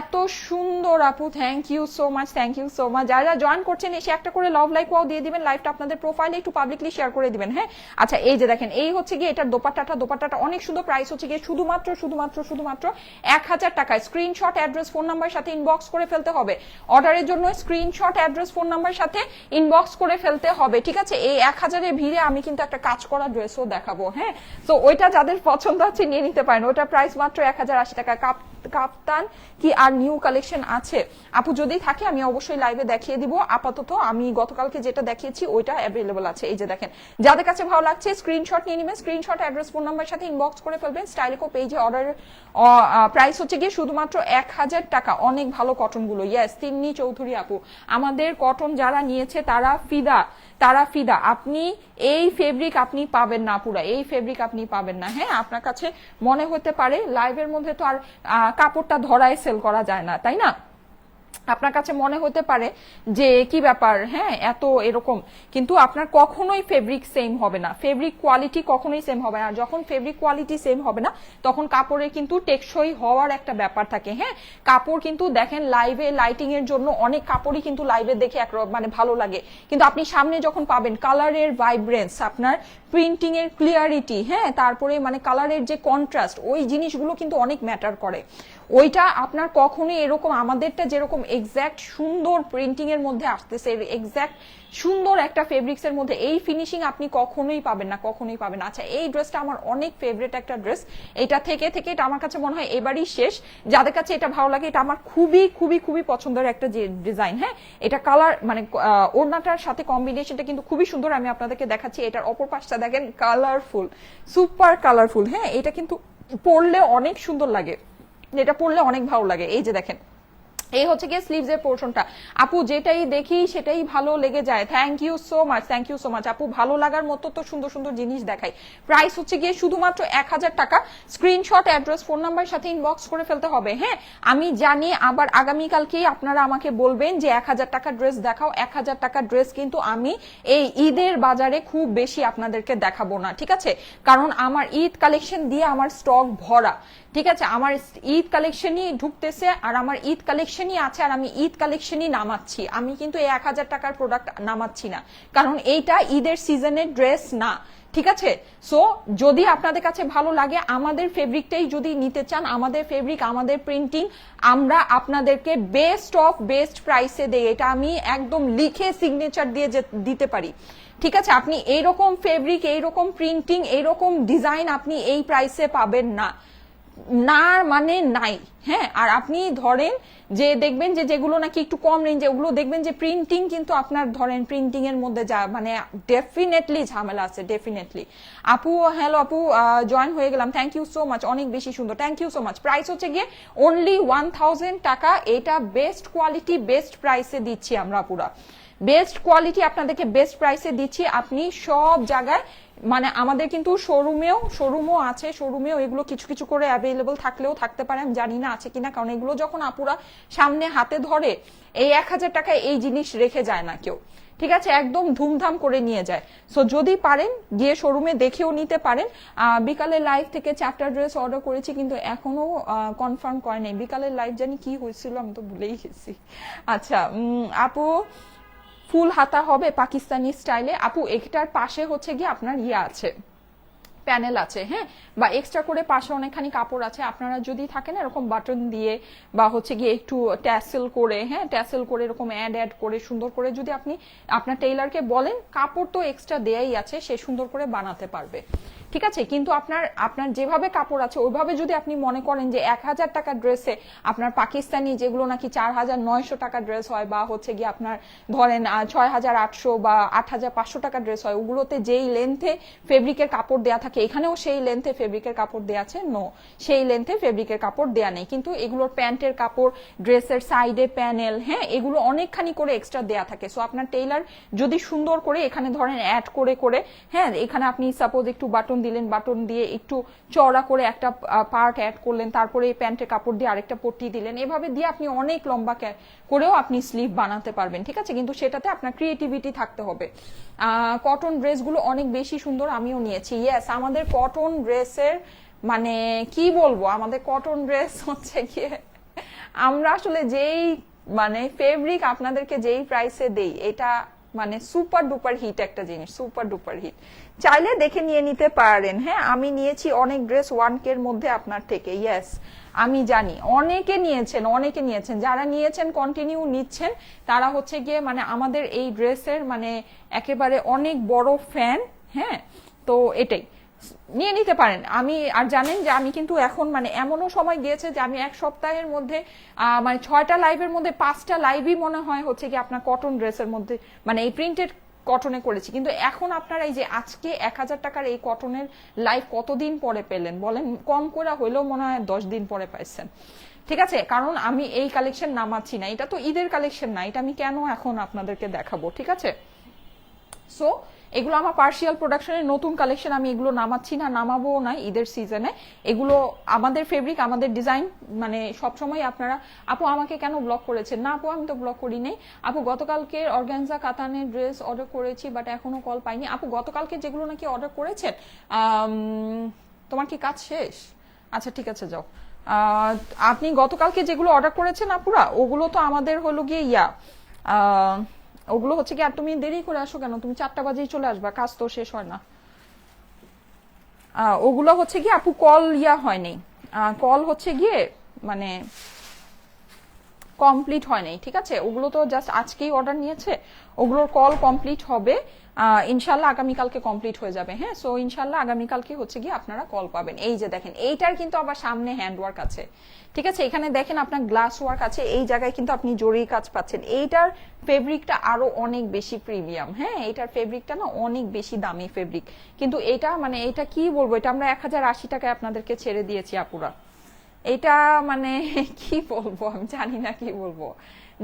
এত সুন্দর আপু, thank you so much, thank you so much. যারা জয়েন করছেন এসে একটা করে লাভ লাইক ওয়াও দিয়ে দিবেন, লাইভটা আপনাদের প্রোফাইলে একটু পাবলিকলি শেয়ার করে দিবেন। হ্যাঁ আচ্ছা, এই যে দেখেন, এই হচ্ছে গিয়ে এটার দোপাট্টাটা অনেক সুন্দর, প্রাইস হচ্ছে গিয়ে শুধুমাত্র 1000 টাকায়। স্ক্রিনশট, অ্যাড্রেস, ফোন নাম্বার সাথে ইনবক্স করে ফেলতে হবে অর্ডারের জন্য, স্ক্রিনশট, অ্যাড্রেস, ফোন নাম্বার সাথে ইনবক্স করে ফেলতে হবে। ঠিক আছে, এই 1000-এর ভিড়ে আমি কিন্তু একটা কাজ করা ড্রেসও দেখাবো। হ্যাঁ, তো ওইটা যাদের পছন্দ আছে নিয়ে নিতে পারেন, ওটা প্রাইস মাত্র 1080 টাকা। কাপ্তান কি আর নিউ কালেকশন আছে আপু? যদি থাকে আমি অবশ্যই লাইভে দেখিয়ে দিব। আপাতত আমি গতকালকে যেটা দেখিয়েছি ওইটা অ্যাভেলেবল আছে। এই যে দেখেন, যাদের কাছে ভালো লাগছে স্ক্রিনশট নিয়ে নেবেন, স্ক্রিনশট, অ্যাড্রেস, ফোন নাম্বার সাথে ইনবক্স করে ফেলবেন। স্টাইলিকো পেজে অর্ডার প্রাইস হচ্ছে গিয়ে শুধুমাত্র 1000 টাকা। অনেক ভালো কটন গুলো। ইয়েস, তিন্নি চৌধুরী আপু, আমাদের কটন যারা নিয়েছে তারা ফিদা। আপনি এই ফেব্রিক আপনি পাবেন না পুরা, এই ফেব্রিক আপনি পাবেন না। হ্যাঁ, আপনার কাছে মনে হতে পারে লাইভের মধ্যে তো আর কাপড়টা ধরায় সেল করা যায় না, তাই না? আপনার কাছে মনে হতে পারে যে কি ব্যাপার, হ্যাঁ এত এরকম, কিন্তু আপনার কখনোই ফেব্রিক সেম হবে না, ফেব্রিক কোয়ালিটি কখনোই সেম হবে না। যখন ফেব্রিক কোয়ালিটি সেম হবে না তখন কাপড়ের কিন্তু টেকসই হওয়ার একটা ব্যাপার থাকে। হ্যাঁ, কাপড় কিন্তু দেখেন লাইভে লাইটিং এর জন্য অনেক কাপড়ই কিন্তু লাইভে দেখে মানে ভালো লাগে, কিন্তু আপনি সামনে যখন পাবেন কালারের ভাইব্রেন্স, আপনার প্রিন্টিং এর ক্লিয়ারিটি, হ্যাঁ তারপরে মানে কালারের যে কন্ট্রাস্ট, ওই জিনিসগুলো কিন্তু অনেক ম্যাটার করে। ওইটা আপনার কখনোই এরকম আমাদেরটা যেরকম এক্স্যাক্ট সুন্দর প্রিন্টিং এর মধ্যে আসতেছে, এক্স্যাক্ট সুন্দর একটা ফেব্রিক্স এর মধ্যে এই ফিনিশিং আপনি কখনোই পাবেন না, কখনোই পাবেন না। আচ্ছা, এই ড্রেসটা আমার অনেক ফেভারিট একটা ড্রেস, এটা থেকে এটা আমার কাছে মনে হয় এবারই শেষ। যাদের কাছে এটা ভালো লাগে, এটা আমার খুবই খুবই খুবই পছন্দের একটা যে ডিজাইন। হ্যাঁ, এটা কালার মানে ওড়নাটার সাথে কম্বিনেশনটা কিন্তু খুবই সুন্দর। আমি আপনাদেরকে দেখাচ্ছি, এটার অপর পাশটা দেখেন, কালারফুল, সুপার কালারফুল। হ্যাঁ, এটা কিন্তু পরলে অনেক সুন্দর লাগে, এটা পরলে অনেক ভালো লাগে। এই যে দেখেন, এই হচ্ছে গিয়ে স্লিভস এর পোর্শনটা। আপু যেটাই দেখি সেটাই ভালো লেগে যায়। Thank you so much, thank you so much আপু, ভালো লাগার মতো তো সুন্দর সুন্দর জিনিস দেখাই। প্রাইস হচ্ছে গিয়ে শুধুমাত্র 1000 টাকা। স্ক্রিনশট, অ্যাড্রেস, ফোন নাম্বার সাথে ইনবক্স করে ফেলতে হবে। হ্যাঁ, আমি জানি আবার আগামীকালকেই আপনারা আমাকে বলবেন যে 1000 টাকা ড্রেস দেখাও। 1000 টাকা ড্রেস কিন্তু আমি এই ঈদের বাজারে খুব বেশি আপনাদেরকে দেখাবো না, ঠিক আছে? কারণ আমার ঈদ কালেকশন দিয়ে আমার স্টক ভরা, ঠিক আছে? আমার ঈদ কালেকশনই ঢুকতেছে আর আমার ঈদ কালেকশনই আছে, আর আমি ঈদ কালেকশনই নামাচ্ছি। আমি কিন্তু এই 1000 টাকার প্রোডাক্ট নামাচ্ছি না, কারণ এইটা ঈদের সিজনের ড্রেস না, ঠিক আছে? সো যদি আপনাদের কাছে ভালো লাগে, আমাদের ফেব্রিকটাই যদি নিতে চান, আমাদের ফেব্রিক, আমাদের প্রিন্টিং আমরা আপনাদেরকে বেস্ট অফ বেস্ট প্রাইসে দেই। এটা আমি একদম লিখে সিগনেচার দিয়ে দিতে পারি, ঠিক আছে? আপনি এইরকম ফেব্রিক, এইরকম প্রিন্টিং, এইরকম ডিজাইন আপনি এই প্রাইসে পাবেন না, না মানে নাই। হ্যাঁ, আর আপনি ধরেন যে দেখবেন যে যেগুলো নাকি একটু কম রেঞ্জে, ওগুলো দেখবেন যে প্রিন্টিং কিন্তু আপনার ধরেন প্রিন্টিং এর মধ্যে যা মানে ডেফিনেটলি ঝামেলা আছে, ডেফিনেটলি। আপু হ্যালো আপু, জয়েন হয়ে গেলাম, থ্যাংক ইউ সো মাচ, অনেক বেশি সুন্দর, thank you so much. Price হচ্ছে গিয়ে অনলি 1000 টাকা। এটা বেস্ট কোয়ালিটি, বেস্ট প্রাইসে দিচ্ছি আমরা, পুরা বেস্ট কোয়ালিটি আপনাদেরকে বেস্ট প্রাইসে দিচ্ছি। আপনি সব জায়গায় মানে আমাদের কিন্তু শোরুমও আছে, শোরুমেও এগুলো কিছু কিছু করে অ্যাভেলেবল থাকলেও থাকতে পারে, আমি জানি না আছে কিনা, কারণ এগুলো যখন আপুরা সামনে হাতে ধরে এই 1000 টাকায় এই জিনিস রেখে যায় না কেউ, ঠিক আছে? একদম ধুমধাম করে নিয়ে যায়। সো যদি পারেন গিয়ে শোরুমে দেখেও নিতে পারেন। বিকালের লাইভ থেকে 4টা ড্রেস অর্ডার করেছি, কিন্তু এখনো কনফার্ম করে নাই। বিকালের লাইভ জানি কি হয়েছিল, আমি তো ভুলেই গেছি। আচ্ছা আপু, ফুল হাতা হবে পাকিস্তানি স্টাইলে? আপু এটার পাশে হচ্ছে গিয়ে আপনার আছে, প্যানেল আছে, হ্যাঁ, বা এক্সট্রা করে পাশে অনেকখানি কাপড় আছে। আপনারা যদি থাকেন এরকম বাটন দিয়ে বা হচ্ছে গিয়ে একটু ট্যাসেল করে, হ্যাঁ ট্যাসেল করে এরকম অ্যাড করে সুন্দর করে যদি আপনি আপনার টেইলারকে বলেন, কাপড় তো এক্সট্রা দেয়াই আছে, সে সুন্দর করে বানাতে পারবে, ঠিক আছে, কিন্তু আপনার আপনার যেভাবে কাপড় আছে ওইভাবে যদি আপনি মনে করেন যে 1000 টাকার ড্রেসে আপনার পাকিস্তানি যেগুলো নাকি 4900 টাকা ড্রেস হয়, বা হচ্ছে গিয়ে আপনার ধরেন 6800 বা 8500 টাকা ড্রেস হয়, ওগুলোতে যেই লেন্থে ফেব্রিকের কাপড় দেয়া থাকে এখানেও সেই লেন্থে ফেব্রিকের কাপড় দেয়া আছে? নো, সেই লেন্থে ফেব্রিকের কাপড় দেয়া নেই, কিন্তু এগুলোর প্যান্টের কাপড়, ড্রেসের সাইডে প্যানেল, হ্যাঁ, এগুলো অনেকখানি করে এক্সট্রা দেয়া থাকে। সো আপনার টেইলার যদি সুন্দর করে এখানে ধরেন অ্যাড করে করে, হ্যাঁ, এখানে আপনি সাপোজ একটু বাটন দিলেন, বাটন দিয়ে একটু চওড়া করে একটা পার্ট অ্যাড করলেন, তারপরে এই প্যান্টের কাপড় দিয়ে আরেকটা পট্টি দিলেন, এভাবে দিয়ে আপনি অনেক লম্বা করেও আপনি স্লিভ বানাতে পারবেন। ঠিক আছে, কিন্তু সেটাতে আপনার ক্রিয়েটিভিটি থাকতে হবে। কটন ড্রেসগুলো অনেক বেশি সুন্দর, আমিও নিয়েছি। ইয়েস, আমাদের কটন ড্রেসের মানে কি বলবো, আমাদের কটন ড্রেস হচ্ছে গিয়ে আমরা আসলে যেই মানে ফেব্রিক আপনাদেরকে যেই প্রাইসে দেই, এটা মানে সুপার ডুপার হিট একটা জিনিস, সুপার ডুপার হিট। চাইলে দেখে নিয়ে নিতে পারেন। হ্যাঁ, আমি নিয়েছি অনেক ড্রেস 1K এর মধ্যে আপনার থেকে। ইয়েস, আমি জানি অনেকে নিয়েছেন, অনেকে নিয়েছেন, যারা নিয়েছেন কন্টিনিউ নিচ্ছেন, তারা হচ্ছে গিয়ে মানে আমাদের এই ড্রেসের মানে একেবারে অনেক বড় ফ্যান। হ্যাঁ, তো এটাই নিয়ে নিতে পারেন। আমি আর জানেন যে আমি কিন্তু এখন মানে এমনও সময় গিয়েছে যে আমি এক সপ্তাহের মধ্যে মানে 6টা লাইভের মধ্যে 5টা লাইভই মনে হয় হচ্ছে কি আপনার কটন ড্রেসের মধ্যে মানে এই প্রিন্টেড কটনে করেছি। কিন্তু এখন আপনারা এই যে আজকে 1000 টাকার এই কটনের লাইভ কতদিন পরে পেলেন বলেন? কম করে হইলেও মনে হয় 10 দিন পরে পাইছেন। ঠিক আছে, কারণ আমি এই কালেকশন নামাচ্ছি না, এটা তো ঈদের কালেকশন না, এটা আমি কেন এখন আপনাদেরকে দেখাবো? ঠিক আছে, সো এগুলো আমার পার্সিয়াল প্রোডাকশনের নতুন কালেকশন, আমি এগুলো নামাচ্ছি না, নামাবো না ঈদের সিজনে। এগুলো আমাদের ফেব্রিক, আমাদের ডিজাইন, মানে সবসময় আপনারা আপু আমাকে কেন ব্লক করেছেন? না আপু, আমি তো ব্লক করি নাই আপু। গতকালকে অর্গানজা কাতানের ড্রেস অর্ডার করেছি, বাট এখনো কল পাইনি। আপু গতকালকে যেগুলো নাকি অর্ডার করেছেন, তোমার কি কাজ শেষ? আচ্ছা ঠিক আছে, যাও। আপনি গতকালকে যেগুলো অর্ডার করেছেন আপুরা, ওগুলো তো আমাদের হলো গিয়ে ওগুলো হচ্ছে কি, আর তুমি দেরি করে আসো কেন? তুমি 4টা বাজেই চলে আসবা, কাজ তো শেষ হয় না। ওগুলো হচ্ছে কি আপু কল হয়নি, কল হচ্ছে গিয়ে মানে কমপ্লিট হয় নাই। ঠিক আছে, ওগুলো তো জাস্ট আজকেই অর্ডার নিয়েছে, ওগুলোর কল কমপ্লিট হবে ইনশাল্লাহ, আগামীকালকে কমপ্লিট হয়ে যাবে। হ্যাঁ, সো ইনশাল্লাহ আগামীকালকে হচ্ছে গিয়ে আপনারা কল পাবেন। এই যে দেখেন, এইটার কিন্তু আবার সামনে হ্যান্ড ওয়ার্ক আছে। ঠিক আছে, এখানে দেখেন আপনার গ্লাস ওয়ার্ক আছে, এই জায়গায় কিন্তু আপনি জরি কাজ পাচ্ছেন। এইটার ফেব্রিকটা আরো অনেক বেশি প্রিমিয়াম। হ্যাঁ, এইটার ফেব্রিকটা না অনেক বেশি দামি ফেব্রিক, কিন্তু এটা মানে এটা কি বলবো, এটা আমরা 1080 টাকায় আপনাদেরকে ছেড়ে দিয়েছি আপুরা। এটা মানে কি বলবো, আমি জানি না কি বলবো,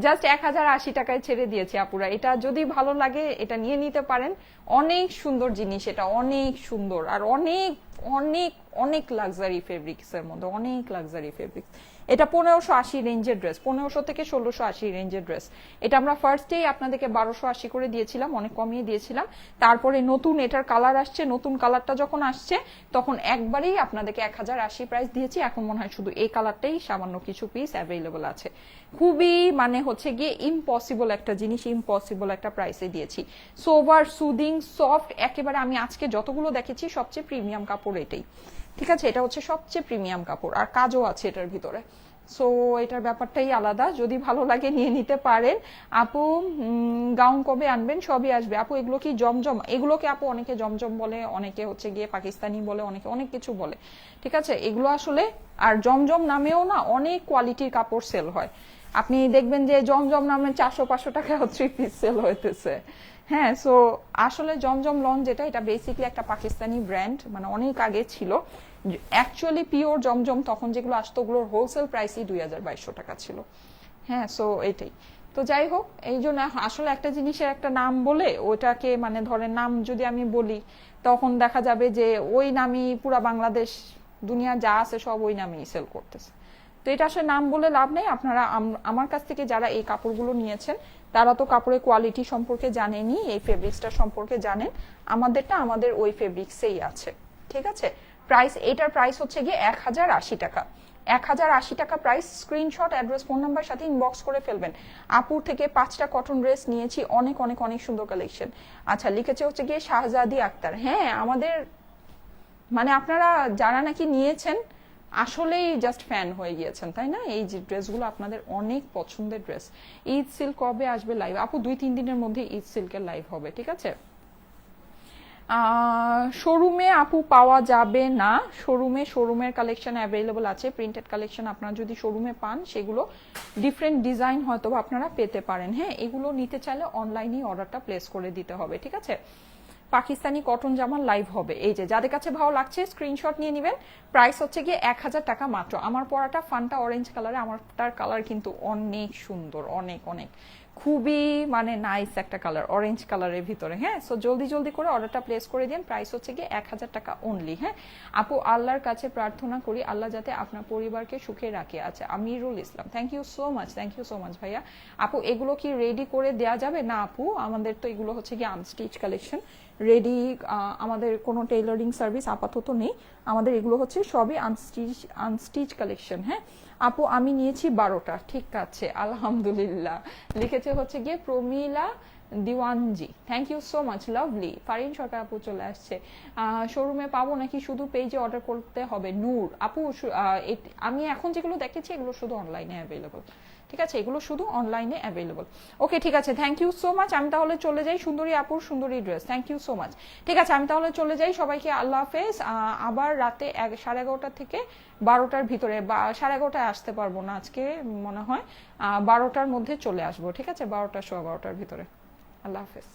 জাস্ট 1080 টাকায় ছেড়ে দিয়েছি আপুরা। এটা যদি ভালো লাগে এটা নিয়ে নিতে পারেন, অনেক সুন্দর জিনিস, এটা অনেক সুন্দর, আর অনেক অনেক অনেক লাক্সারি ফেব্রিক্স এর মধ্যে, অনেক লাক্সারি ফেব্রিক্স। এটা 1580 রেঞ্জের ড্রেস, 1500 থেকে 1680 রেঞ্জের ড্রেস। এটা আমরা ফার্স্টেই আপনাদেরকে 1280 করে দিয়েছিলাম, অনেক কমিয়ে দিয়েছিলাম। তারপরে নতুন এটার কালার আসছে, নতুন কালারটা যখন আসছে তখন একবারেই আপনাদেরকে 1080 প্রাইস দিয়েছি। এখন মনে হয় শুধু এই কালারটাই সামান্য কিছু পিস অ্যাভেলেবল আছে। খুবই মানে হচ্ছে গিয়ে ইম্পসিবল একটা জিনিস, ইম্পসিবল একটা প্রাইসে দিয়েছি। সোভার, সুদিং, সফট, একেবারে আমি আজকে যতগুলো দেখেছি সবচেয়ে প্রিমিয়াম কাপড় এটাই। ঠিক আছে, এটা হচ্ছে সবচেয়ে প্রিমিয়াম কাপড়, আর কাজও আছে এটার ভিতরে। সো এটার ব্যাপারটাই আলাদা, যদি ভালো লাগে নিয়ে নিতে পারেন। আপু গাউন কবে আনবেন? সবই আসবে আপু। এগুলো কি জমজম? এগুলোকে আপু অনেকে জমজম বলে, অনেকে হচ্ছে গিয়ে পাকিস্তানি বলে, অনেকে অনেক কিছু বলে। ঠিক আছে, এগুলো আসলে আর জমজম নামেও না অনেক কোয়ালিটির কাপড় সেল হয়। আপনি দেখবেন যে জমজম নামে 400-500 টাকায় 3 পিস সেল হইতেছে। হ্যাঁ, সো আসলে জমজম লন যেটা, এটা বেসিকলি একটা পাকিস্তানি ব্র্যান্ড, মানে অনেক আগে ছিল। অ্যাকচুয়ালি পিওর জমজম তখন যেগুলো আসতো, ওগুলোর হোলসেল প্রাইসই 2200 টাকা ছিল। হ্যাঁ, সো এটাই। তো যাই হোক, এই জন্য আসলে একটা জিনিসের একটা নাম বলে ওটাকে মানে ধরেন নাম যদি আমি বলি, তখন দেখা যাবে যে ওই নামই পুরা বাংলাদেশ দুনিয়া যা আছে সব ওই নামেই সেল করতেছে। তো এটা আসলে নাম বলে লাভ নেই। আপনারা আমার কাছ থেকে যারা এই কাপড়গুলো নিয়েছেন তারা তো কাপড়ের কোয়ালিটি সম্পর্কে জানেনই, এই ফেব্রিক্সটা সম্পর্কে জানেন। আমাদেরটা আমাদের ওই ফেব্রিক্সেই আছে। ঠিক আছে, প্রাইস, এটার প্রাইস হচ্ছে গিয়ে 1080 টাকা। 1080 টাকা price. Screenshot, address, phone number সাথে ইনবক্স করে ফেলবেন। আপুর থেকে 5টা কটন ড্রেস নিয়েছি, অনেক অনেক অনেক সুন্দর কালেকশন। আচ্ছা, লিখেছে হচ্ছে গিয়ে শাহজাদি আক্তার। হ্যাঁ, আমাদের মানে আপনারা যারা নাকি নিয়েছেন আসলেই জাস্ট ফ্যান হয়ে গিয়েছেন, তাই না? এই যে ড্রেসগুলো আপনাদের অনেক পছন্দের ড্রেস। ঈদ সিল্ক কবে আসবে লাইভ? আপু 2-3 দিনের মধ্যে ঈদ সিল্কের লাইভ হবে। ঠিক আছে, শোরুমে আপু পাওয়া যাবে না, শোরুমের কালেকশন অ্যাভেলেবল আছে। প্রিন্টেড কালেকশন আপনারা যদি শোরুমে পান সেগুলো ডিফারেন্ট ডিজাইন হয়তো আপনারা পেতে পারেন। হ্যাঁ, এগুলো নিতে চাইলে অনলাইনেই অর্ডারটা প্লেস করে দিতে হবে, ঠিক আছে। পাকিস্তানি কটন জামা লাইভ হবে, এই যে যাদের কাছে ভালো লাগছে স্ক্রিনশট নিয়ে নেবেন। প্রাইস হচ্ছে গিয়ে 1000 টাকা মাত্র। আমার পরাটা ফান্টা অরেঞ্জ কালারে, আমারটার কালার কিন্তু অনেক সুন্দর, অনেক অনেক খুবই মানে নাইস একটা কালার, অরেঞ্জ কালারের ভিতরে। হ্যাঁ, সো জলদি জলদি করে অর্ডারটা প্লেস করে দিন। প্রাইস হচ্ছে গিয়ে 1000 টাকা অনলি। হ্যাঁ আপু, আল্লাহর কাছে প্রার্থনা করি আল্লাহ যাতে আপনার পরিবারকে সুখে রাখে। আছে Amirul Islam, thank you so much, thank you so much ভাইয়া। আপু এগুলো কি রেডি করে দেওয়া যাবে? না আপু, আমাদের তো এগুলো হচ্ছে গিয়ে আনস্টিচ কালেকশন, রেডি আমাদের কোনো টেইলরিং সার্ভিস আপাতত নেই। আমাদের এগুলো হচ্ছে সবই আনস্টিচ কালেকশন। হ্যাঁ আপু, আমি নিয়েছি 12টা। ঠিক আছে, আলহামদুলিল্লাহ। লিখেছে হচ্ছে গিয়ে Promila Dewanji, thank you so much, lovely. Farin Sarkar আপু চলে আসছে। শোরুমে পাবো নাকি শুধু পেজে অর্ডার করতে হবে? নূর আপু, আমি এখন যেগুলো দেখেছি এগুলো শুধু অনলাইনে অ্যাভেলেবল, ঠিক আছে, এগুলো শুধু অনলাইনে অ্যাভেলেবল। ওকে ঠিক আছে, থ্যাংক ইউ সো মাচ। আমি তাহলে চলে যাই, সুন্দরী আপুর সুন্দরী dress, thank you so much. ঠিক আছে, আমি তাহলে চলে যাই, সবাইকে আল্লাহ হাফেজ। আবার রাতে 11:30 থেকে 12টার ভিতরে, বা 11:30টায় আসতে পারবো না আজকে মনে হয়, 12টার মধ্যে চলে আসবো, ঠিক আছে, 12টা সোয়া 12টার ভিতরে। আল্লাহ হাফেজ।